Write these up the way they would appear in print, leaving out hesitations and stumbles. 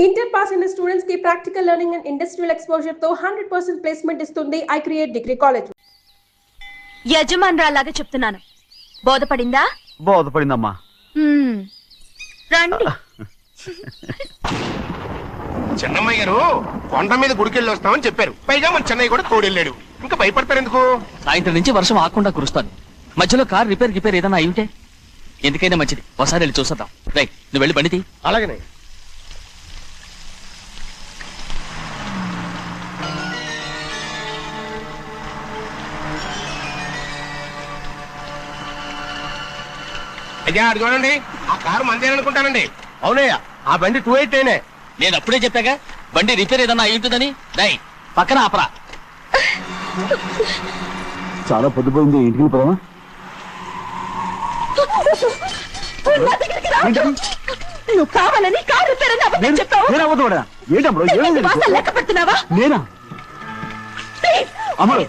Inter pass అయిన students కి practical learning and industrial exposure తో 100% ప్లేస్మెంట్ ఇస్తుంది ఐ క్రియేట్ డిగ్రీ కాలేజ్. యజమానురాలాగా చెప్తున్నాను, బోధపడిందా? బోధపడిందమ్మా. రండి. చెన్నమ్మాయి గారు కొండ మీద గుడికెళ్ళి వస్తామని చెప్పారు. పైగా మన చెన్నయ్య కూడా తోడెళ్ళాడు. ఇంకా భయపడతారు ఎందుకు? సాయంత్రం నుంచి వర్షం ఆకుండా కురుస్తాను. మధ్యలో కార్ రిపేర్ ఏదైనా అయి ఉంటే ఎందుకైనా మంచిది, ఒకసారి వెళ్ళి చూసేద్దాం. రైట్, నువ్వు వెళ్ళి బండితి. అలాగనే. అయ్యా అది చూడండి, ఆ కారు మందేననుకుంటానండి. అవునయ్యా, ఆ బండి 289. నేను అప్పుడే చెప్పాగా బండి రిపేర్ ఏదన్నా అయి ఉంటుందని. రై, పక్కన ఆపరా. చాలా పొద్దుపోయింది, ఇంటికి పోదామా? నువ్వు కావాలని కారు రిపేర్ అని అబద్ధం చెప్పావు. లెక్క పెడుతున్నావా? నేనా? అమ్మడు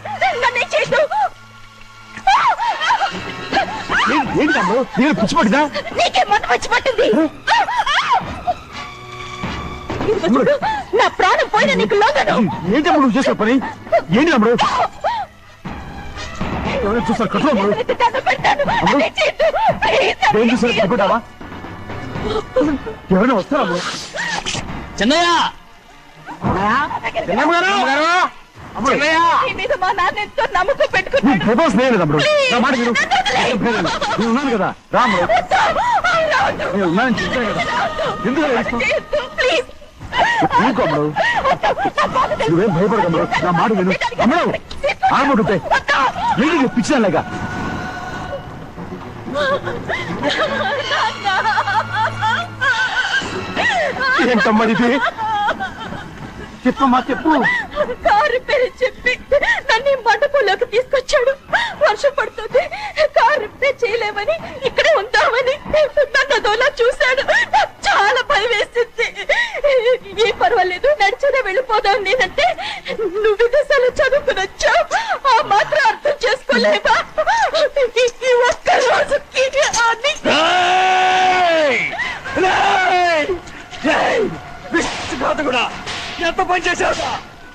ఏంటి తమ్ముడు, నేను పిచ్చిపట్టిదా? నీకే మొన్న వచ్చి పట్టింది. నా ప్రాణం పోయిన నీకు లోగను. ఏంటి తమ్ముడు నువ్వు చేసే పని? ఏంటి తమ్ముడు? చూస్తారు కట్టు తమ్ముడు. ఏం చూసారు కట్టుకుంటావా? ఎవరైనా వస్తారా? చెన్నయ్య, మీద మా నాన్న ఎంతో నమ్మకం పెట్టుకున్నాను. ఉన్నాను కదా రాముడు, ఉన్నానని చెప్తాను కదా. ఎందుకు ఇంకొమ్మడు నువ్వేం భయపడకమ్మడు, నా మాట విను. అమ్మడు ఆడమంటుంటే ఏంటి పిచ్చిన లేక? ఏంటమ్మా ఇది? చెప్పమ్మా చెప్పు. కారు రిపేర్ చెప్పి నన్ను మండపంలోకి తీసుకొచ్చాడు. వర్షం పడుతుంది, కారు రిపేర్ చేయలేమని ఇక్కడే ఉందామని నన్ను అదోలా చూశాడు. నాకు చాలా భయం వేసింది. ఏం పర్వాలేదు, నడిచేదే వెళ్ళిపోదాం నేనంటే నువ్వు విదేశాలు చదువుకుని వచ్చావు, ఆ మాత్రం అర్థం చేసుకోలేవా? ఈ ఒక్క రోజుకి కూడా ఎంత పని చేశావురా?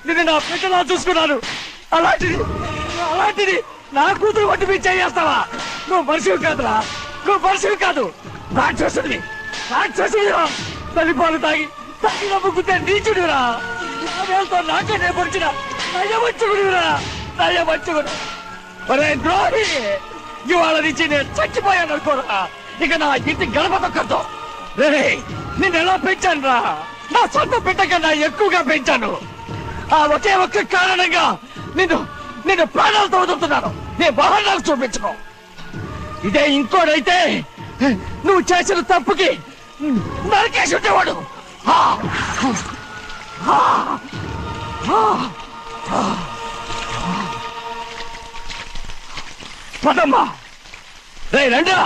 నేను నా బిడ్డలా చూసుకున్నాను. అలాంటిది నా కూతురు వంటి మీద చేస్తావా? నువ్వు మనిషివి కాదురా, నువ్వు మనిషివి కాదు, రాక్షసుడివి. తల్లిపాలు తాగి నమ్ముకుంటే నీచుడిరా. వేలతో నాకే నేర్పరిచిన నయవంచుకుడిరా. ద్రోహి, ఇవాళ నుంచి నేను చచ్చిపోయాను అనుకోరా. ఇక నా ఇంటి గడప తొక్కతో నిన్ను ఎలా పెంచాను రా? నా సొంత బిడ్డ కన్నా ఎక్కువగా పెంచాను. ఆ ఒకే ఒక్క కారణంగా నిన్ను ప్రాణాలతో వదులుతున్నాను. నేను బహానాలు చూపించుకో. ఇదే ఇంకోడైతే నువ్వు చేసిన తప్పుకి నరికేసి ఉండేవాడు. పదమ్మా, రే రండా,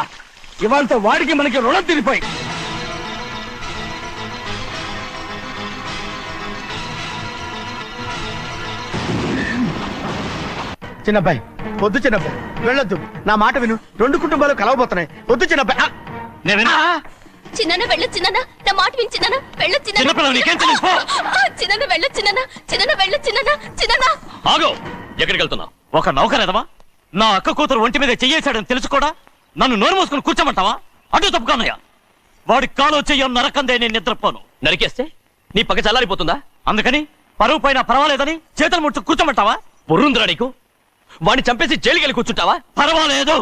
ఇవాళతో వాడికి మనకి రుణం తిరిపోయి. చిన్నబ్బాయి వద్దు, చిన్నబ్బాయి వెళ్ళొద్దు, నా మాట విను. 2 కుటుంబాలు కలవబోతున్నాయి. వద్దు చిన్నబ్బాయి. చిన్న వెళ్ళొచ్చు చిన్న, నా మాట విని చిన్న వెళ్ళొచ్చు చిన్న వెళ్ళొచ్చు చిన్న వెళ్ళొచ్చు చిన్న. ఆగో, ఎక్కడికి వెళ్తున్నావు? ఒక నౌకరేదవా నా అక్క కూతురు ఒంటి మీద చెయ్యేశాడని తెలుసు కూడా నన్ను నోరు మూసుకుని కూర్చోమంటావా? అటు తప్పుకున్నాయా? వాడి కాలు చెయ్యం నరకందే నేను నిద్రపోను. నరికేస్తే నీ పక్క చల్లారిపోతుందా? అందుకని పరువు పైన పర్వాలేదని చేతులు ముట్టు కూర్చోమంటావా? బుర్రుందిరా నీకు? వాడిని చంపేసి జైలుకి వెళ్ళి కూర్చుంటావా? పర్వాలేదు,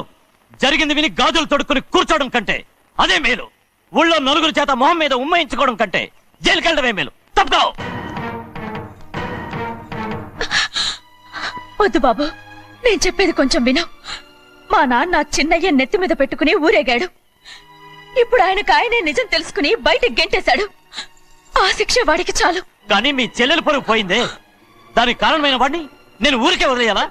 జరిగింది విని గాజులు తొడుక్కుని కూర్చోవడం కంటే అదే మేలు. ఊళ్ళో నలుగురు చేత మొహం మీద ఉమ్మయించుకోవడం కంటే జైలుకి వెళ్ళడమే మేలు. తప్పుకో. వద్దు బాబు, నేను చెప్పేది కొంచెం విను. మా నాన్న చిన్నయ్య నెత్తి మీద పెట్టుకుని ఊరేగాడు. ఇప్పుడు ఆయనే నిజం తెలుసుకుని బయటకు గెంటేశాడు. ఆ శిక్ష వాడికి చాలు. కానీ మీ చెల్లెలు పరువు పోయిందే, దానికి కారణమైన వాడిని నేను ఊరికే వదిలేయాలా?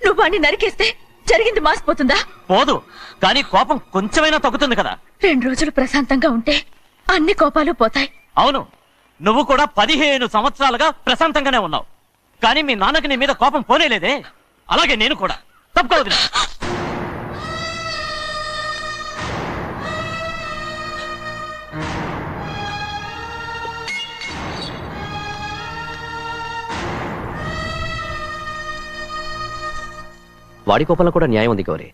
నువ్వు వాడిని నరికేస్తే జరిగింది మాసిపోతుందా? పోదు, కానీ కోపం కొంచెమైనా తగ్గుతుంది కదా. 2 రోజులు ప్రశాంతంగా ఉంటే అన్ని కోపాలు పోతాయి. అవును, నువ్వు కూడా 15 సంవత్సరాలుగా ప్రశాంతంగానే ఉన్నావు. కానీ మీ నాన్నకి నీ మీద కోపం పోనేలేదే. అలాగే నేను కూడా. తప్పుకోవద్దు. వాడి కోపంలో కూడా న్యాయం ఉంది గౌరీ.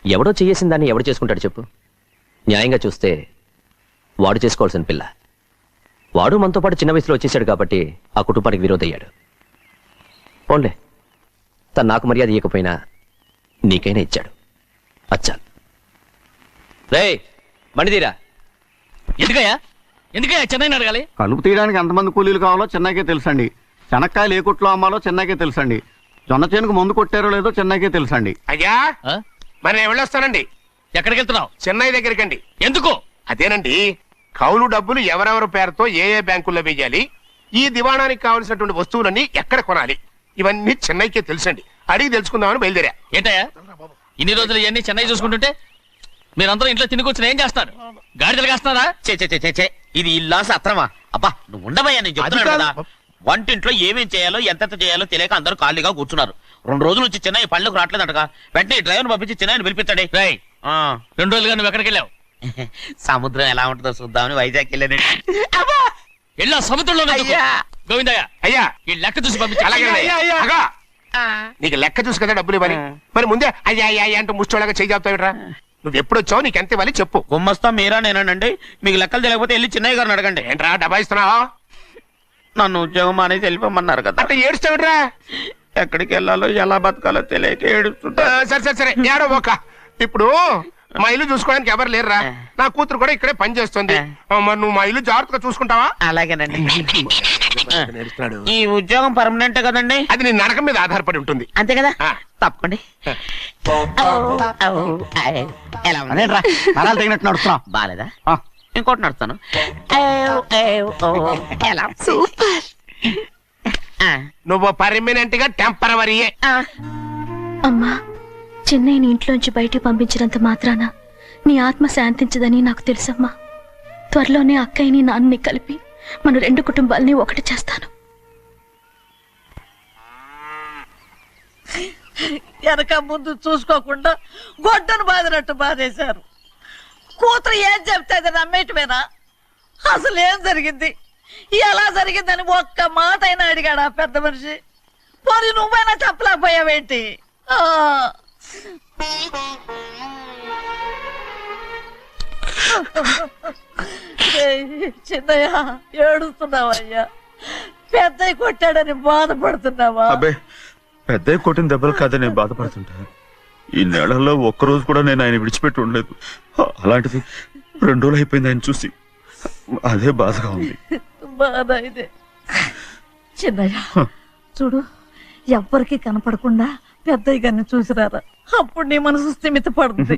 ఎవడో చేసిన దాన్ని ఎవడు చేసుకుంటాడు చెప్పు? న్యాయంగా చూస్తే వాడు చేసుకోవాల్సిన పిల్ల. వాడు మనతో పాటు చిన్న వయసులో వచ్చేసాడు కాబట్టి ఆ కుటుంబానికి విరోధయ్యాడు. పోన్లే, తను నాకు మర్యాద ఇవ్వకపోయినా నీకైనా ఇచ్చాడు. అచ్చా రే మణిదీరా. ఎందుకయ్యా చెన్నైని అడగాలి? కలుపు తీయడానికి ఎంతమంది కూలీలు కావాలో చెన్నైకే తెలుసండి. శనక్కాయలు ఏ కుట్లో అమ్మాలో చెన్నైకే తెలుసండి. జొన్న చేనుకు మందు కొట్టారో లేదో చెన్నైకే తెలుసండి. అయ్యా మరి నేను వెళ్ళొస్తానండి. ఎక్కడికి వెళ్తున్నావు? చెన్నై దగ్గరికండి. ఎందుకు? అదేనండి, కౌలు డబ్బులు ఎవరెవరి పేరుతో ఏ ఏ బ్యాంకుల్లో వేయాలి, ఈ దివాణానికి కావలసినటువంటి వస్తువులన్నీ ఎక్కడ కొనాలి, ఇవన్నీ చెన్నైకే తెలుసండి. అడిగి తెలుసుకుందామని బయలుదేరా. ఏంటయ్యా ఇన్ని రోజులు ఇవన్నీ చెన్నై చూసుకుంటుంటే మీరందరూ ఇంట్లో తిని కూర్చుని ఏం చేస్తారు? గాడిదలు కాస్తున్నారా? చే ఇది ఇల్లా సత్రమా? అబ్బా నువ్వు ఉండబోయా, నేను చెప్తున్నాను కదా. వంటింట్లో ఏమేం చేయాలో ఎంతెంత చేయాలో తెలియక అందరూ ఖాళీగా కూర్చున్నారు. 2 రోజుల నుంచి చెన్నై పళ్ళకు రావట్లేదంటగా. వెంటనే డ్రైవర్ పంపించి చెన్నైని పిలిపించండి. 2 రోజులుగా నువ్వు ఎక్కడికి వెళ్ళావు? సముద్రం ఎలా ఉంటుందో చూద్దామని వైజాగ్ వెళ్ళానండి. వెళ్ళా సముద్రంలో గోవిందయ్య అయ్యా ఈ లెక్క చూసి పంపించి. అలాగే నీకు లెక్క చూసి కదా డబ్బులు ఇవ్వాలి. మరి ముందే అయ్యా అయ్యా అంటూ ముష్టోళ్ళగా చేయి చెప్తావిట్రా. నువ్వు ఎప్పుడు వచ్చావు, నీకు ఎంత ఇవ్వాలి చెప్పు. గుమ్మస్తా మీరా నేనండి. మీకు లెక్కలు తెలియకపోతే వెళ్ళి చెన్నై గారిని అడగండి. ఏంట్రా డబ్బా ఇస్తున్నావా? నన్ను ఉద్యోగం అనేది వెళ్ళిపోమన్నారు కదా. అంటే ఏడుస్తావిట్రా? ఎక్కడికి వెళ్ళాలో ఎలా బతకాలో తెలియక ఏడుస్తుంటా. సరే ఏడో ఒక. ఇప్పుడు మా ఇల్లు చూసుకోవడానికి ఎవరు లేరురా. నా కూతురు కూడా ఇక్కడే పని చేస్తుంది. మరి నువ్వు మా ఇల్లు జాగ్రత్తగా చూసుకుంటావా? అలాగేనండి. ఈ ఉద్యోగం పర్మనెంట్ కదండి? అది నీ నరకం మీద ఆధారపడి ఉంటుంది. అంతే కదా, తప్పకండి. ఎలా నరాలు తగినట్టు నడుస్తున్నా. బాలేదా? ఇంకోటి నడుస్తాను. సూపర్. నువ్వు పర్మనెంట్ గా టెంపరవరీయే. అమ్మా, చెన్నైని ఇంట్లోంచి బయటికి పంపించినంత మాత్రాన నీ ఆత్మ శాంతించదని నాకు తెలుసమ్మా. త్వరలోనే అక్కయ్యని నాన్నని కలిపి మన 2 కుటుంబాలని ఒకటి చేస్తాను. వెనక ముందు చూసుకోకుండా గొడ్డను బాదినట్టు బాధేశారు. కూతురు ఏం చెప్తే అది నమ్మేటమేనా? అసలు ఏం జరిగింది, ఎలా జరిగిందని ఒక్క మాట అయినా అడిగాడు ఆ పెద్ద మనిషి. పోనీ నువ్వైనా చెప్పలేకపోయావేంటి? చిన్నయ్య ఏడుస్తున్నావయ్యా? పెద్దయ్య కొట్టాడని బాధపడుతున్నావా? అబ్బే, పెద్దయ్య కొట్టిన దెబ్బలు కాదని నేను బాధపడుతుంటా. ఈ నెలల్లో ఒక్కరోజు కూడా నేను ఆయన విడిచిపెట్టి ఉండలేదు. అలాంటిది 2 రోజులు అయిపోయింది ఆయన చూసి. అదే బాధగా ఉంది. బాధ ఇదే. చిన్నయ్య చూడు, ఎవ్వరికి కనపడకుండా పెద్దయ్య గారిని చూసిరారా, అప్పుడు నీ మనసు స్థిమిత పడుతుంది.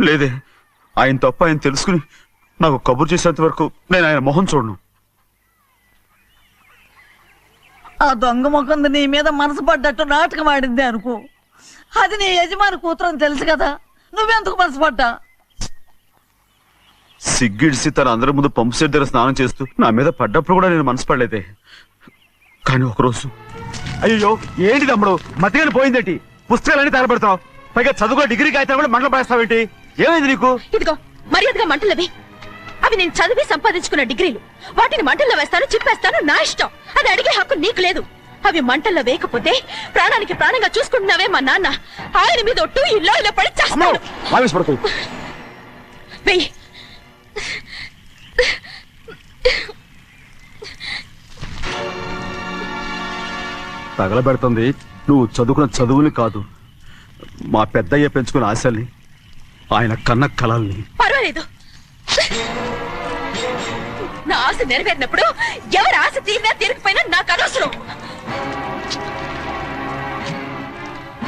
లేదే, ఆయన తప్ప ఆయన తెలుసుకుని నాకు కబురు చేసేంత వరకు నేను ఆయన మొహం చూడను. ఆ దొంగ ముఖంది నీ మీద మనసు పడ్డట్టు నాటకం ఆడింది అనుకో. అది నీ యజమాని కూతురు అని తెలుసు కదా, నువ్వెందుకు మనసు పడ్డా? సిగ్గిడిసి తన అందరి ముందు పంపు సెట్ దగ్గర స్నానం చేస్తూ నా మీద పడ్డప్పుడు కూడా నేను మనసు పడలేదే. కానీ ఒకరోజు, అయ్యో ఏంటి తమ్ముడు మతిగాని పోయిందేంటి? పుస్తకాలన్నీ తగలబెడతావు, పైగా చదువుకో డిగ్రీ కాగితాలు కూడా మంటలు పడేస్తావేంటి? ఏమైంది నీకు? ఇదిగో మర్యాదగా మంటలవి. అవి నేను చదివి సంపాదించుకున్న డిగ్రీలు. వాటిని మంటల్లో వేస్తాను, చిప్పేస్తాను, నా ఇష్టం. అది అడిగే హక్కు నీకు లేదు. అవి మంటల్లో వేయకపోతే ప్రాణానికి ప్రాణంగా చూసుకుంటున్నావే మా నాన్న. ఆయన మీద ఒట్టు ఇల్లు ఇలా పడి చేస్తాడు. వెయ్యి. తగలబెడుతుంది నువ్వు చదువుకున్న చదువుని కాదు, మా పెద్దయ్య పెంచుకున్న ఆశల్ని, ఆయన కన్న కళల్ని. పర్వాలేదు, నా ఆశ నెరవేరినప్పుడు ఎవరి ఆశ తీరినా తీరకపోయినా నాకు అనవసరం.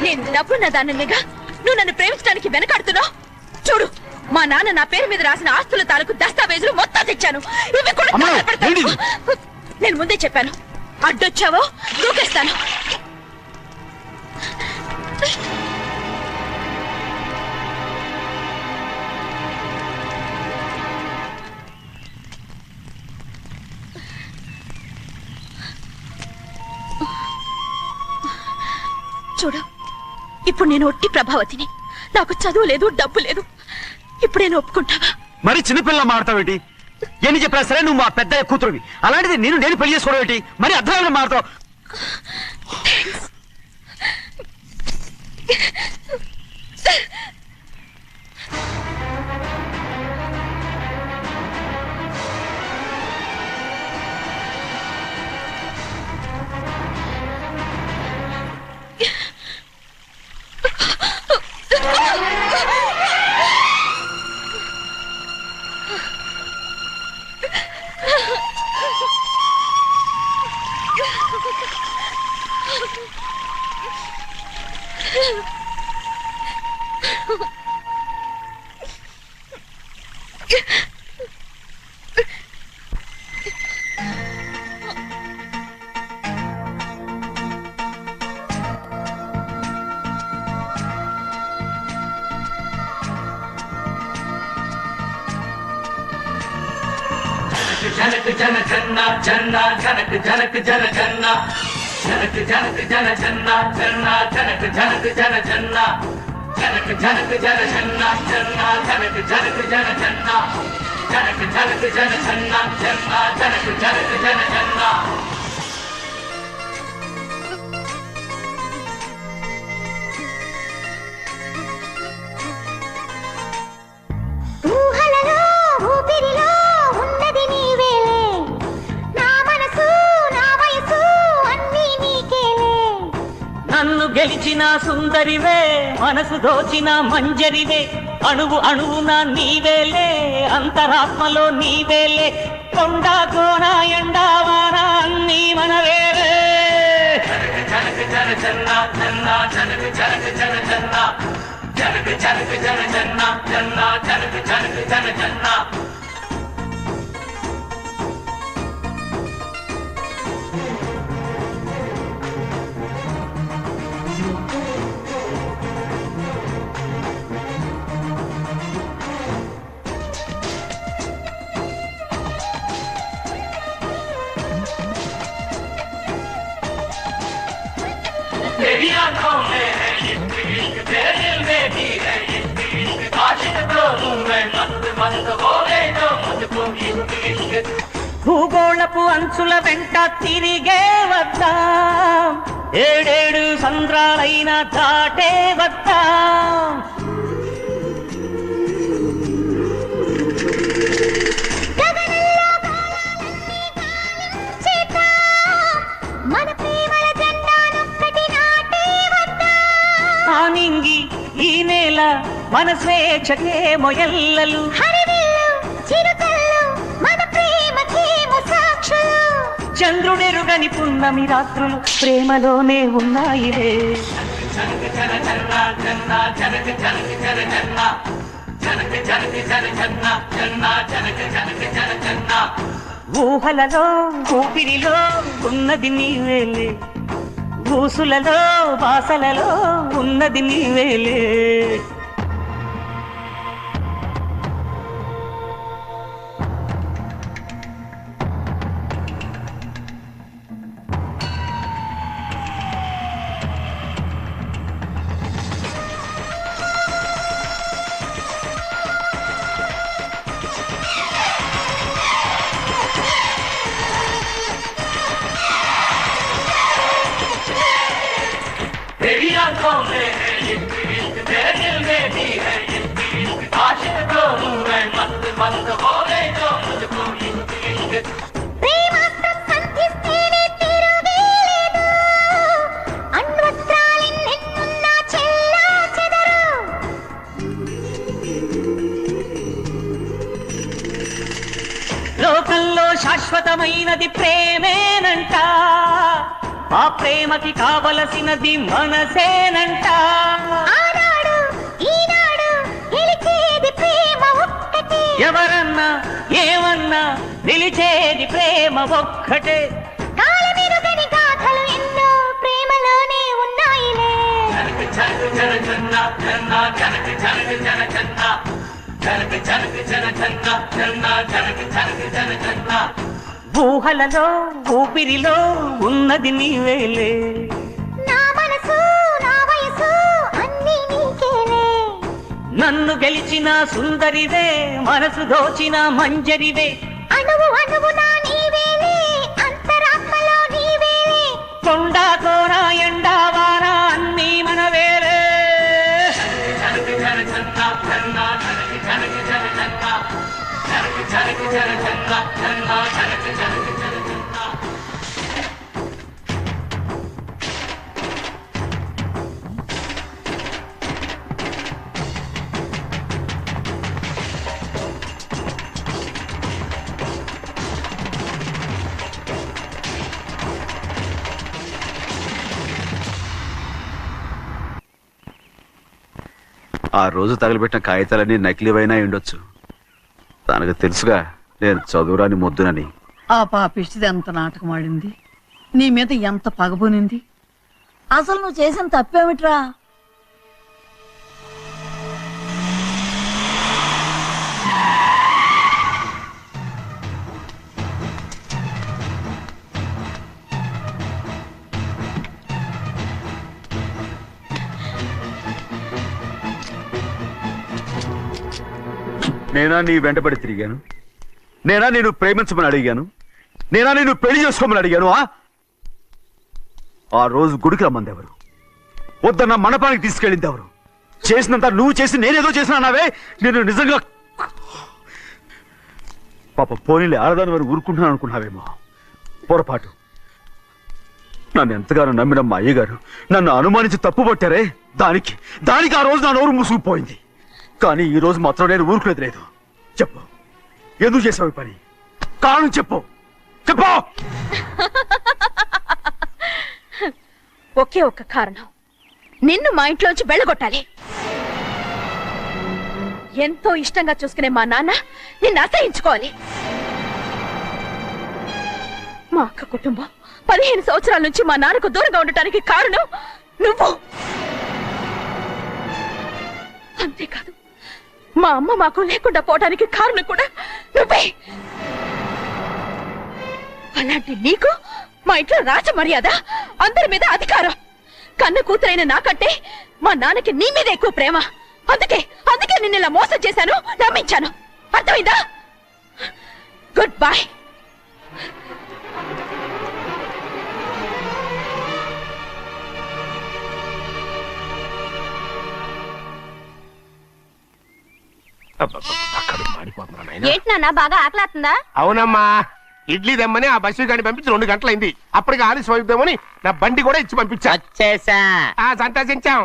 నేను డబ్బున్న దానిగా నువ్వు నన్ను ప్రేమించడానికి వెనకాడుతున్నావు. చూడు, మా నాన్న నా పేరు మీద రాసిన ఆస్తుల తాలూకు దస్తావేజులు మొత్తం తెచ్చాను. ఇవి కూడా తగలబెడతాను. నేను ముందే చెప్పాను, అడ్డొచ్చావో దూకేస్తాను. చూడు, ఇప్పుడు నేను ఒట్టి ప్రభావతిని. నాకు చదువు లేదు, డబ్బు లేదు. ఇప్పుడు నేను ఒప్పుకుంటావా? మరి చిన్నపిల్ల మాడతావేటి? ఎన్ని చెప్పినా సరే నువ్వు మా పెద్దయ్య కూతురువి. అలాంటిది నేను పెళ్లి చేసుకోవడం ఏంటి? మరి అర్థమైన మాడతావు. जनक जन जन्ना जन्ना जनक जनक जन जन्ना जनक जनक जन जन्ना जन्ना जनक जनक जन जन्ना जनक जनक जन जन्ना जन्ना जनक जनक जन जन्ना जनक जनक जन जन्ना जन्ना जनक जनक जन जन्ना నన్ను గెలిచిన సుందరివే మనసు దోచిన మంజరివే అణువు అణువున నీవేలే అంతరాత్మలో నీవేలే కొండ కోన ఎండావాన అన్నీ మనవేలే జనక జన జన్న జన్న జనక జనక జన జన్న జనక జనక జన జన్న జన్న జనక జనక జన జన్న तेरी आंखों में है इश्क इश्क तेरे दिल में भी है इश्क इश्क आशिक तो हूँ मैं मस्त मस्त हो गए जो मुझको इश्क इश्क భూగోళపు అంచుల వెంట తిరిగే వద్దాం ఏడేడు సంద్రాలైన దాటే వద్దాం ఆనింగి ఈ నేల మన స్వేచ్ఛకే మొయల్లలు చంద్రుడెరుగని పున్నమి రాత్రులు ప్రేమలోనే ఉన్నాయిలే జనక జన జన్న జన్న జనక జనక జన జన్న జనక జనక జన జన్న జన్న జనక జనక జన జన్న ఊహలలో ఊపిరిలో ఉన్నది నీవేలే ఊసులలో బాసలలో ఉన్నది నీవేలే तेरी आंखों में है इश्क इश्क तेरे दिल में भी है इश्क इश्क आशिक तो हूँ मैं मस्त मस्त हो गए जो मुझको इश्क इश्क లోకంలో శాశ్వతమైనది ప్రేమేనంట ఆ ప్రేమకి కావలసినది మనసేనంట ఎవరన్నా ఏమన్నా నిలిచేది ప్రేమ ఒక్కటే జనక జనక జన జన్న జన్న జనక జనక జన జన్న జనక జనక జన జన్న జన్న జనక జనక జన జన్న ఊహలలో ఊపిరిలో ఉన్నది నీవేలే నా మనసు నా వయసు అన్నీ నీకేలే నన్ను గెలిచిన సుందరివే మనసు దోచిన మంజరివే అణువు అణువున నీవేలే అంతరాత్మలో నీవేలే కొండ కోన ఎండావాన అన్నీ మనవేలే ఆ రోజు తగలబెట్టిన కాగితాలన్నీ నకిలీవైనా ఉండొచ్చు. తనకు తెలుసుగా నేను చదువురాని మొద్దునని. ఆ పాపిష్టిది ఎంత నాటకం ఆడింది, నీ మీద ఎంత పగబోనింది. అసలు నువ్వు చేసిన తప్పేమిట్రా? నేనా నీ వెంటబడి తిరిగాను? నేనా నేను ప్రేమించమని అడిగాను? నేనా నేను పెళ్లి చేసుకోమని అడిగాను? ఆ రోజు గుడికి రమ్మంది ఎవరు? వద్దన్న మండపానికి తీసుకెళ్ళింది ఎవరు? చేసినంత నువ్వు చేసి నేనేదో చేసినావే. నేను నిజంగా పాప పోనీలే ఆడదాని వారు ఊరుకుంటున్నాను అనుకున్నావేమో. పొరపాటు. నన్ను ఎంతగానో నమ్మిన మా అయ్యగారు నన్ను అనుమానించి తప్పు పట్టారే, దానికి ఆ రోజు నా నోరు మూసుకుపోయింది. కానీ ఈ రోజు మాత్రం నేను ఊరుకునేది లేదు. చెప్పు, ఎందుకు చేసావు ఈ పని? కారణం చెప్పు. ఒకే ఒక్క కారణం, నిన్ను మా ఇంట్లోంచి వెళ్ళగొట్టాలి. ఎంతో ఇష్టంగా చూసుకునే మా నాన్న నిన్ను అసహించుకోవాలి. మా అక్క కుటుంబం 15 సంవత్సరాల నుంచి మా నాన్నకు దూరంగా ఉండటానికి కారణం నువ్వు. అంతేకాదు, మా అమ్మ మాకు లేకుండా పోవడానికి కారణం కూడా నువ్వే. అలాంటి నీకు మా ఇంట్లో రాజ మర్యాద, అందరి మీద అధికారం. కన్న కూతురైన నాకంటే మా నాన్నకి నీ మీద ఎక్కువ ప్రేమ. అందుకే నిన్ను ఇలా మోసం చేశాను, నమ్మించాను. అర్థమైందా? Good bye. ఏంటి నాన్న బాగా ఆకలాతుందా? అవునమ్మా, ఇడ్లీ దమ్మని ఆ బస్సు గాని పంపించి 2 గంటలైంది. అప్పటికి ఆలస్యం అవుతామని నా బండి కూడా ఇచ్చి పంపించా. సంతోషించాం.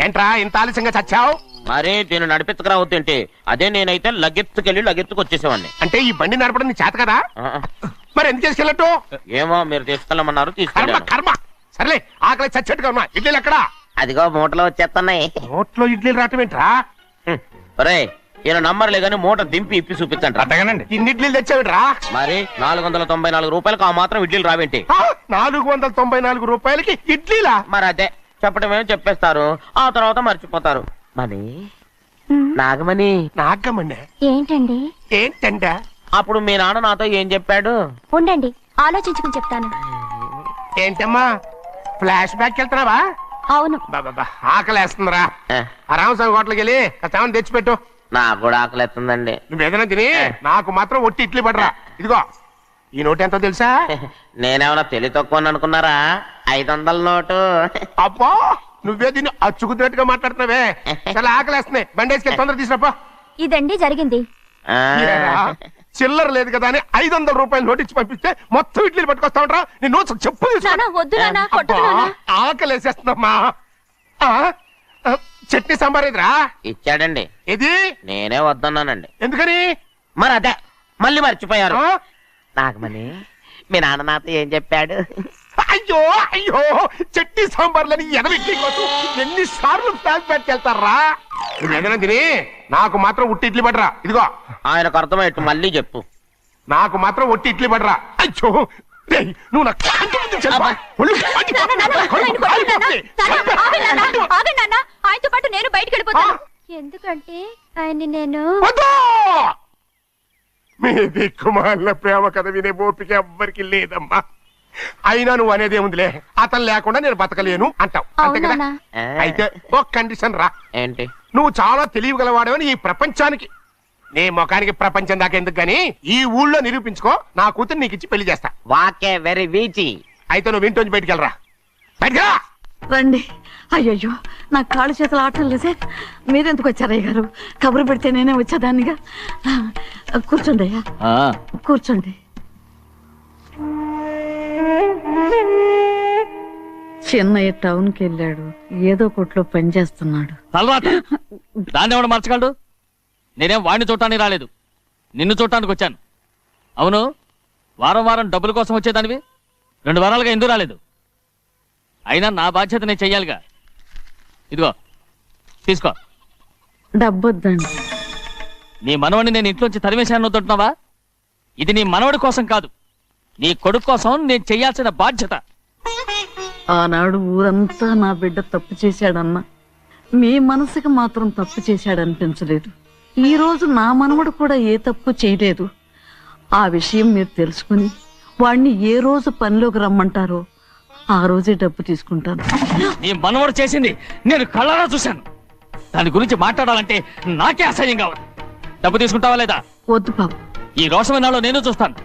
ఏంట్రా ఇంత ఆలస్యంగా చచ్చావు? మరి దీన్ని నడిపెత్తుకురావద్దేంటి? అదే నేనైతే లగెత్తుకెళ్ళి లగెత్తుకు వచ్చేసేవాడిని. అంటే ఈ బండి నడపడం నీ చేత కదా? మరి ఎందుకు తీసుకెళ్ళట్టు? ఏమో మీరు తీసుకెళ్ళమన్నారు, తీసుకెళ్ళాను. కర్మ. సర్లే, ఆకలి చచ్చేట్టుగా ఉన్నా. ఇడ్లీలు ఎక్కడా? అదిగో మూటలో వచ్చేస్తున్నాయి. మూటలో ఇడ్లీలు రావటం ఏంట్రా? ఒరే, ఈయన నంబర్లే గానీ మూట దింపి ఇప్పి చూపించండి. అట్టగానండి. ఇన్ని ఇడ్లీలు తెచ్చావిడ్రా? మరి 494 రూపాయలకు ఆ మాత్రం ఇడ్లీలు రావేంటి? 494 రూపాయలకి ఇడ్లీలా? మరి అదే చెప్పడమే చెప్పేస్తారు, ఆ తర్వాత మర్చిపోతారు. మనీ నాగమణి. నాగమణి ఏంటండి? ఏంటంట? అప్పుడు మీ నాన్న నాతో ఏం చెప్పాడు? ఉండండి, ఆలోచించుకుని చెప్తాను. ఏంటమ్మా, ఫ్లాష్ బ్యాక్ వెళ్తున్నావా? అవును. ఆకలేస్తుందిరా. ఆ రామస్వామి హోటల్కి వెళ్ళి కాస్త తెచ్చిపెట్టు. నాకు కూడా ఆకలేస్తుందండి. నువ్వేదైనా తిని నాకు మాత్రం ఒట్టి ఇడ్లీ పడరా. ఇదిగో, ఈ నోటు ఎంతో తెలుసా? నేనేమన్నా తెలివి తక్కువ అనుకున్నారా? 500 నోటు. అబ్బా, నువ్వే దీన్ని అచ్చుకుతున్నట్టుగా మాట్లాడుతున్నావే. చాలా ఆకలేస్తున్నాయి. బండేసుకెళ్ళి తొందర తీసుకురాపో. ఇదండి జరిగింది. చిల్లర లేదు కదా అని 500 రూపాయలు నోటు ఇచ్చి పంపిస్తే మొత్తం ఇడ్లీలు పట్టుకొస్తా ఉంటా. నీ నోట్స్ చెప్పు. ఆకలేసేస్తుందమ్మా. చట్నీ సాంబార్ ఇదిరా? ఇచ్చాడండి. ఇది నేనే వద్దన్నానండి. ఎందుకని? మరి అదే మళ్ళీ మర్చిపోయారు. నాగమణి, మీ నాన్న నాతో ఏం చెప్పాడు? అయ్యో చట్నీ సాంబార్లని ఎనబెట్టి కోసం ఎన్నిసార్లు ఫ్లాష్ బ్యాక్ వెళ్తారా? నువ్వేదైనా తిని నాకు మాత్రం ఉట్టి ఇడ్లీ పడరా. ఇదిగో, ఆయనకు అర్థమయ్యట్టు మళ్ళీ చెప్పు. నాకు మాత్రం ఒట్టి ఇడ్లీ పడరా. అయ్యో, నువ్వు ఆయనతో పాటు నేను బయటకు వెళ్ళిపోతాను. ఎందుకంటే ఆయన నేను మీ దిక్కుమాల ప్రేమ కథ వినే ఓపిక ఎవ్వరికి లేదమ్మా. అయినా నువ్వు అనేది ఏముందిలే, అతను లేకుండా నేను బతకలేను అంటావు, అంతే కదా? అయితే ఒక కండిషన్ రా. ఏంటి? నువ్వు చాలా తెలియగలవాడవని ఈ ప్రపంచానికి, నీ ముఖానికి ప్రపంచం దాకా ఎందుకు గానీ ఈ ఊళ్ళో నిరూపించుకో. నా కూతురు నీకు ఇచ్చి పెళ్లి చేస్తా. వాకే వెరీ వీచి. అయితే నువ్వు ఇంటి నుంచి బయటికి వెళ్ళరా. బయటగా రండి, అయ్యయ్యో నాకు కాళ్ళు చేతులు ఆటం లేదే. మీరెందుకు వచ్చారయ్య గారు? కబురు పెడితే నేనే వచ్చేదాన్నిగా. కూర్చోండి అయ్యా, కూర్చోండి. చిన్నయ్య టౌన్కి వెళ్ళాడు, ఏదో కొట్లో పని చేస్తున్నాడు. దాన్ని ఎవడు మార్చగలడు? నేనేం వాడిని చూడటానికి రాలేదు, నిన్ను చూడటానికి వచ్చాను. అవును, వారం వారం డబ్బుల కోసం వచ్చేదానివి 2 వారాలుగా ఎందుకు రాలేదు? అయినా నా బాధ్యత నేను చెయ్యాలిగా. ఇదిగో తీసుకో. డబ్బొద్దండి. నీ మనవడిని నేను ఇంట్లోంచి తరిమేశాను వద్దంటున్నావా? ఇది నీ మనవడి కోసం కాదు, నీ కొడుకు కోసం నేను చెయ్యాల్సిన బాధ్యత. ఆనాడు ఊరంతా నా బిడ్డ తప్పు చేశాడన్నా, మీ మనసుకి మాత్రం తప్పు చేశాడనిపించలేదు. ఈ రోజు నా మనవడు కూడా ఏ తప్పు చేయలేదు. ఆ విషయం మీరు తెలుసుకుని వాడిని ఏ రోజు పనిలోకి రమ్మంటారో ఆ రోజే డబ్బు తీసుకుంటాను. నీ మనవడు చేసింది నేను కళ్ళారా చూశాను. దాని గురించి మాట్లాడాలంటే నాకే అసహ్యంగా ఉంది. డబ్బు తీసుకుంటావా లేదా? వద్దు బాబు. ఈ రోషమైన నాలో నేను చూస్తాను.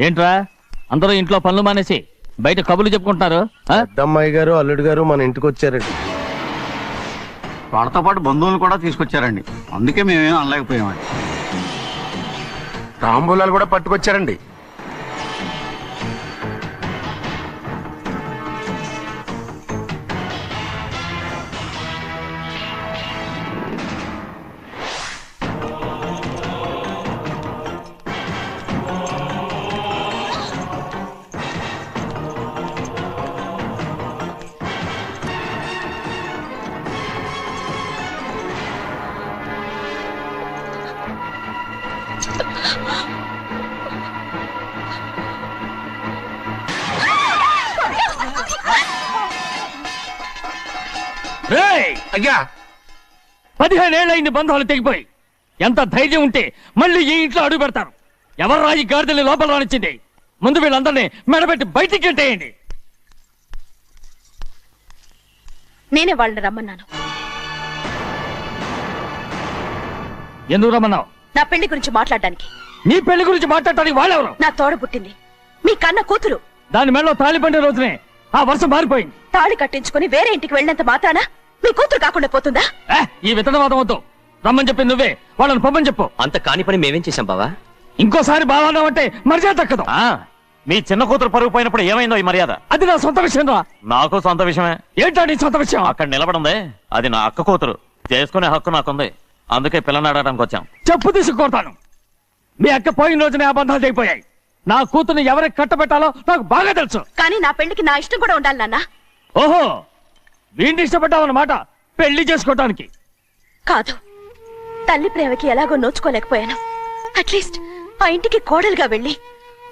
ఏంట్రా అందరూ ఇంట్లో పనులు మానేసి బయట కబుర్లు చెప్పుకుంటున్నారు? అమ్మాయి గారు అల్లుడు గారు మన ఇంటికి వచ్చారండి. వాళ్ళతో పాటు బంధువులు కూడా తీసుకొచ్చారండి, అందుకే మేమేం అనలేకపోయామండి. తాంబూలాలు కూడా పట్టుకొచ్చారండి. అయ్యా 15 ఏళ్ళైంది బంధాలు తెగిపోయి. ఎంత ధైర్యం ఉంటే మళ్ళీ ఈ ఇంట్లో అడుగు పెడతారు? ఎవరు రాయి గాడిదల్ని లోపల రానిచ్చింది? ముందు వీళ్ళందరినీ మెడబెట్టి బయటికి గెంటేయండి. నేనే వాళ్ళని రమ్మన్నాను. ఎందుకు రమ్మన్నావు? నా పెళ్లి గురించి మాట్లాడడానికి. నీ పెళ్లి గురించి మాట్లాడటానికి వాళ్ళెవరు? నా తోడ పుట్టింది, మీ కన్న కూతురు. దాని మెడలో తాళి పండే రోజునే ఆ వర్షం మారిపోయింది. తాళి కట్టించుకుని వేరే ఇంటికి వెళ్ళినంత మాత్రాన మీ కూతురు కాకుండా పోతుందా? ఈ విత్తనవాదం వద్దు. రమ్మని చెప్పి నువ్వే వాళ్ళని పంపని చెప్పు. అంత కాని పని మేమేం చేశాం బావా? ఇంకోసారి బావా అంటే మర్యాద తక్కదు. మీ చిన్న కూతురు పరుగు పోయినప్పుడు ఏమైందో ఈ మర్యాద? అది నా సొంత విషయం రా. నాకు సొంత విషయమే. ఏంటో నీ సొంత విషయం? అక్కడ నిలబడింది అది నా అక్క కూతురు, చేసుకునే హక్కు నాకుంది. అందుకే పిల్లని అడగడానికి వచ్చాం. చెప్పు తీసుకొడతాను. మీ అక్క పోయిన రోజునే ఆ బంధాలు తెగిపోయాయి. నా కూతుర్ని ఎవరికి కట్టబెట్టాలో నాకు బాగా తెలుసు. కానీ నా పెళ్లికి నా ఇష్టం కూడా ఉండాలి నాన్న. ఓహో, వీడిని ఇష్టపడ్డావన్నమాట పెళ్లి చేసుకోవటానికి? కాదు, తల్లి ప్రేమకి ఎలాగో నోచుకోలేకపోయాను. అట్లీస్ట్ ఆ ఇంటికి కోడలుగా వెళ్ళి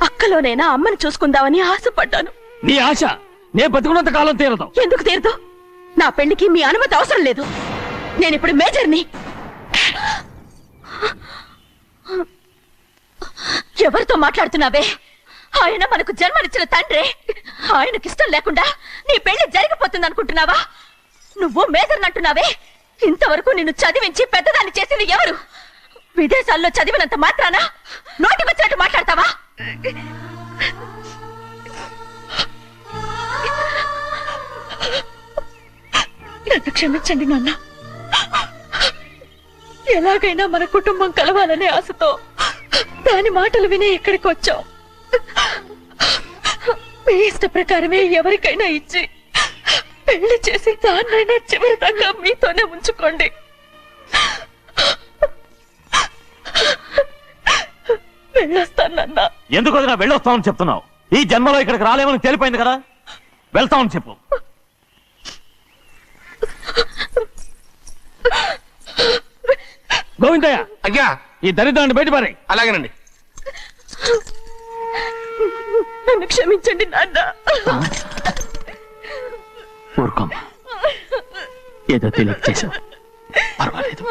అక్కలోనైనా అమ్మని చూసుకుందామని ఆశపడ్డాను. నీ ఆశ నే బతుకున్నంత కాలం తీరదు. ఎందుకు తీరదు? నా పెళ్లికి మీ అనుమతి అవసరం లేదు. నేనిప్పుడు మేజర్ని. ఎవరితో మాట్లాడుతున్నావే? ఆయన మనకు జన్మనిచ్చిన తండ్రి. ఆయనకిష్టం లేకుండా నీ పెళ్లి జరిగిపోతుంది అనుకుంటున్నావా? నువ్వు మేజర్ అంటున్నావే. ఇంతవరకు నిన్ను చదివించి పెద్దదాన్ని చేసింది ఎవరు? విదేశాల్లో చదివినంత మాత్రాన నోటికొచ్చినట్టు మాట్లాడతావా? నన్ను క్షమించండి నాన్న. ఎలాగైనా మన కుటుంబం కలవాలనే ఆశతో దాని మాటలు వినే ఇక్కడికి వచ్చాం. మీ ఇష్ట ప్రకారమే ఎవరికైనా ఇచ్చి పెళ్లి చేసి దాన్నైనా చివరి దాకా మీతోనే ఉంచుకోండి. వెళ్ళొస్తానన్నా. ఎందుకు వదినా వెళ్ళొస్తామని చెప్తున్నావు? ఈ జన్మలో ఇక్కడికి రాలేమని తెలిపోయింది కదా, వెళ్తామని చెప్పు. గోవిందయ్య, అయ్యా ఈ దరిద్రాన్ని బయటపడి. అలాగేనండి. నన్ను క్షమించండి నాన్న. ఊరుకోమ్మా, ఏదో తెలియక చేశావు, పర్వాలేదు.